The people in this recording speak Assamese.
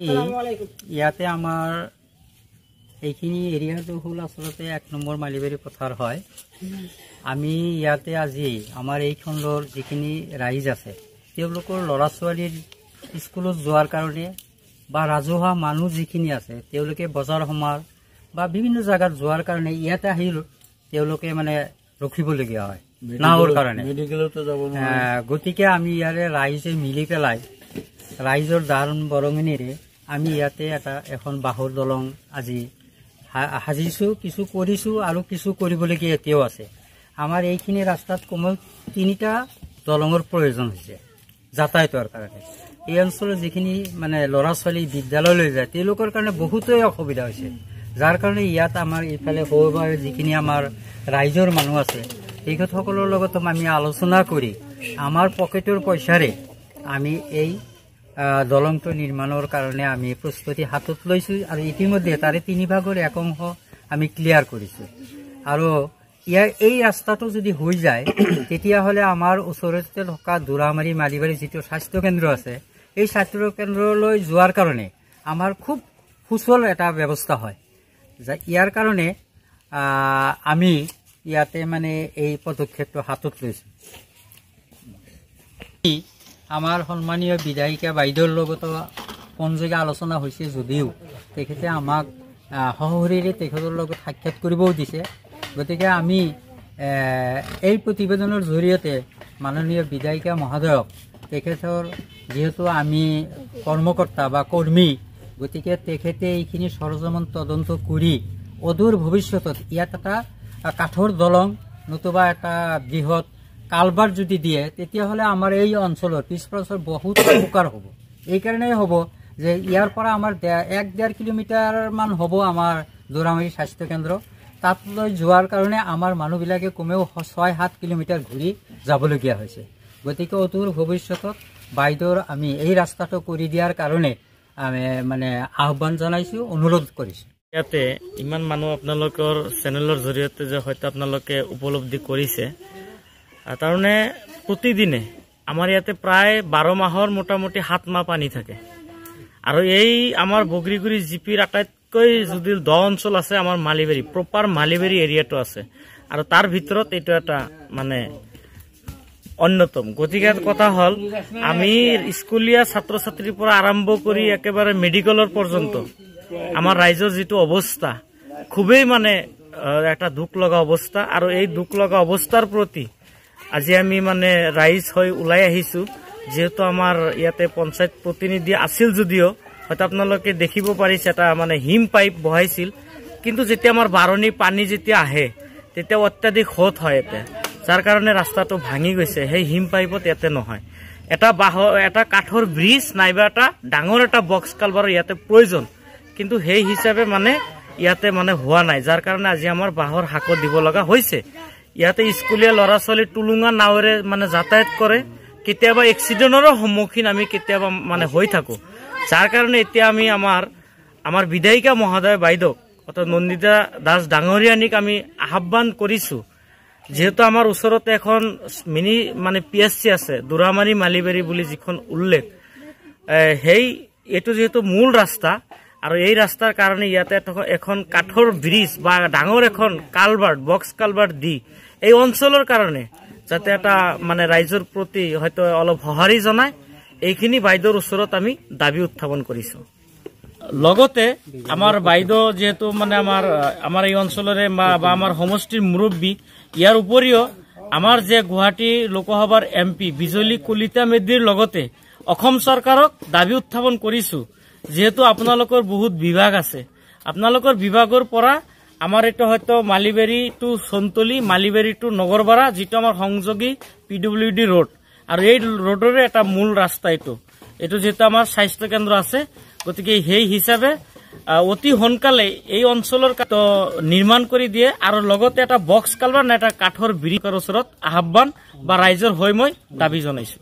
ইয়াতে আমাৰ এইখিনি এৰিয়াটো হ'ল আচলতে 1 নম্বৰ মালিবাৰী পথাৰ হয়। আমি ইয়াতে আজি আমাৰ এই খণ্ডৰ যিখিনি ৰাইজ আছে তেওঁলোকৰ ল'ৰা ছোৱালীৰ স্কুলত যোৱাৰ কাৰণে বা ৰাজহুৱা মানুহ যিখিনি আছে তেওঁলোকে বজাৰ সমাৰ বা বিভিন্ন জায়গাত যোৱাৰ কাৰণে ইয়াতে আহিল তেওঁলোকে মানে ৰখিবলগীয়া হয় নাওৰ কাৰণে। গতিকে আমি ইয়াৰে ৰাইজে মিলি পেলাই ৰাইজৰ দান বৰঙণিৰে আমি ইয়াতে এখন বাঁহৰ দলং আজি সাজিছো, কিছু কৰিছো আৰু কিছু কৰিবলগীয়া এতিয়াও আছে। আমাৰ এইখিনি ৰাস্তাত কমেও 3টা দলঙৰ প্ৰয়োজন হৈছে যাতায়াতৰ কাৰণে। এই অঞ্চলৰ যিখিনি মানে ল'ৰা ছোৱালী বিদ্যালয়লৈ যায় তেওঁলোকৰ কাৰণে বহুতেই অসুবিধা হৈছে, যাৰ কাৰণে ইয়াত আমাৰ এইফালে সৰুবাৰ যিখিনি আমাৰ ৰাইজৰ মানুহ আছে তেখেতসকলৰ লগত আমি আলোচনা কৰি আমাৰ পকেটৰ পইচাৰে আমি এই দলংটো নিৰ্মাণৰ কাৰণে আমি প্ৰস্তুতি হাতত লৈছো আৰু ইতিমধ্যে তাৰে 3 ভাগৰ 1 অংশ আমি ক্লিয়াৰ কৰিছো। আৰু ইয়াৰ এই ৰাস্তাটো যদি হৈ যায় তেতিয়াহ'লে আমাৰ ওচৰতে থকা দুৰামাৰী মালিবাৰী যিটো স্বাস্থ্য কেন্দ্ৰ আছে এই স্বাস্থ্য কেন্দ্ৰলৈ যোৱাৰ কাৰণে আমাৰ খুব সুচল এটা ব্যৱস্থা হয়। ইয়াৰ কাৰণে আমি ইয়াতে মানে এই পদক্ষেপটো হাতত লৈছো। আমাৰ সন্মানীয় বিধায়িকা বাইদেউৰ লগতো ফোনযোগে আলোচনা হৈছে যদিও তেখেতে আমাক সহযোগীৰে তেখেতৰ লগত সাক্ষাৎ কৰিবও দিছে। গতিকে আমি এই প্ৰতিবেদনৰ জৰিয়তে মাননীয় বিধায়িকা মহোদয়ক তেখেতৰ যিহেতু আমি কৰ্মকৰ্তা বা কৰ্মী গতিকে তেখেতে এইখিনি সৰজমান তদন্ত কৰি অদূৰ ভৱিষ্যতত ইয়াত এটা কাঠৰ দলং নতুবা এটা বৃহৎ কালভাৰ্ট যদি দিয়ে তেতিয়াহ'লে আমাৰ এই অঞ্চলৰ পিছপৰাচৰ বহুত উপকাৰ হ'ব। এইকাৰণেই হ'ব যে ইয়াৰ পৰা আমাৰ 1-1.5 কিলোমিটাৰ মান হ'ব আমাৰ দুৰামাৰী স্বাস্থ্য কেন্দ্ৰ। তাতলৈ যোৱাৰ কাৰণে আমাৰ মানুহবিলাকে কমেও 6-7 কিলোমিটাৰ ঘূৰি যাবলগীয়া হৈছে। গতিকে অদূৰ ভৱিষ্যতত বাইদেউৰ আমি এই ৰাস্তাটো কৰি দিয়াৰ কাৰণে আমি মানে আহ্বান জনাইছোঁ, অনুৰোধ কৰিছোঁ। ইয়াতে ইমান মানুহ আপোনালোকৰ চেনেলৰ জৰিয়তে যে হয়তো আপোনালোকে উপলব্ধি কৰিছে, তাৰমানে প্ৰতিদিনে আমাৰ ইয়াতে প্ৰায় 12 মাহৰ মোটামুটি 7 মাহ পানী থাকে। আৰু এই আমাৰ বগৰীগুৰি জিপিৰ আটাইতকৈ যদি 10 অঞ্চল আছে আমাৰ মালিবাৰী প্ৰপাৰ মালিবাৰী এৰিয়াটো আছে আৰু তাৰ ভিতৰত এইটো এটা মানে অন্যতম। গতিকে কথা হ'ল আমি স্কুলীয়া ছাত্ৰ ছাত্ৰীৰ পৰা আৰম্ভ কৰি একেবাৰে মেডিকেলৰ পৰ্যন্ত আমাৰ ৰাইজৰ যিটো অৱস্থা খুবেই মানে এটা দুখ লগা অৱস্থা। আৰু এই দুখ লগা অৱস্থাৰ প্ৰতি আজি আমি মানে ৰাইজ হৈ ওলাই আহিছো। যেহেতু আমাৰ ইয়াতে পঞ্চায়ত প্ৰতিনিধি আছিল যদিও হয়তো আপোনালোকে দেখিব পাৰিছে এটা মানে হিম পাইপ বহাইছিল, কিন্তু যেতিয়া আমাৰ বাৰণি পানী যেতিয়া আহে তেতিয়া অত্যাধিক সোঁত হয় ইয়াতে, যাৰ কাৰণে ৰাস্তাটো ভাঙি গৈছে। সেই হিম পাইপত ইয়াতে নহয়, এটা কাঠৰ ব্ৰিজ নাইবা এটা ডাঙৰ এটা বক্স কালভাৰ ইয়াতে প্ৰয়োজন, কিন্তু সেই হিচাপে মানে ইয়াতে মানে হোৱা নাই, যাৰ কাৰণে আজি আমাৰ বাঁহৰ শাকত দিব লগা হৈছে। ইয়াতে স্কুলীয়া ল'ৰা ছোৱালী টুলুঙা নাৱেৰে মানে যাতায়াত কৰে, কেতিয়াবা এক্সিডেণ্টৰো সন্মুখীন আমি কেতিয়াবা মানে হৈ থাকো। যাৰ কাৰণে এতিয়া আমি আমাৰ বিধায়িকা মহোদয় বাইদেউক অৰ্থাৎ নন্দিতা দাস ডাঙৰীয়ানীক আমি আহ্বান কৰিছো, যিহেতু আমাৰ ওচৰতে এখন মিনি মানে PSC আছে দুৰামাৰী মালিবাৰী বুলি যিখন উল্লেখ, এইটো যিহেতু মূল ৰাস্তা আৰু এই ৰাস্তাৰ কাৰণে ইয়াতে এখন কাঠৰ ব্ৰিজ বা ডাঙৰ এখন কালভাৰ্ট বক্স কালভাৰ্ট দি এই অঞ্চলৰ কাৰণে যাতে এটা মানে ৰাইজৰ প্ৰতি হয়তো অলপ সঁহাৰি জনায়, এইখিনি বাইদেউৰ ওচৰত আমি দাবী উত্থাপন কৰিছো। লগতে আমাৰ বাইদেউ যিহেতু মানে আমাৰ এই অঞ্চলৰে বা আমাৰ সমষ্টিৰ মুৰব্বী, ইয়াৰ উপৰিও আমাৰ যে গুৱাহাটী লোকসভাৰ MP বিজলী কলিতা মেধিৰ লগতে অসম চৰকাৰক দাবী উত্থাপন কৰিছো, যিহেতু আপোনালোকৰ বহুত বিভাগ আছে, আপোনালোকৰ বিভাগৰ পৰা আমাৰ এইটো হয়তো মালিবাৰী টু চন্তলি মালিবাৰী টু নগৰবাৰা যিটো আমাৰ সংযোগী PWD ৰোড আৰু এই ৰোডৰে এটা মূল ৰাস্তা এইটো যিহেতু আমাৰ স্বাস্থ্য কেন্দ্ৰ আছে, গতিকে সেই হিচাপে অতি সোনকালে এই অঞ্চলৰ নিৰ্মাণ কৰি দিয়ে আৰু লগতে এটা বক্স কালভাৰ এটা কাঠৰ ব্ৰিজৰ ওচৰত আহ্বান বা ৰাইজৰ হৈ মই দাবী জনাইছো।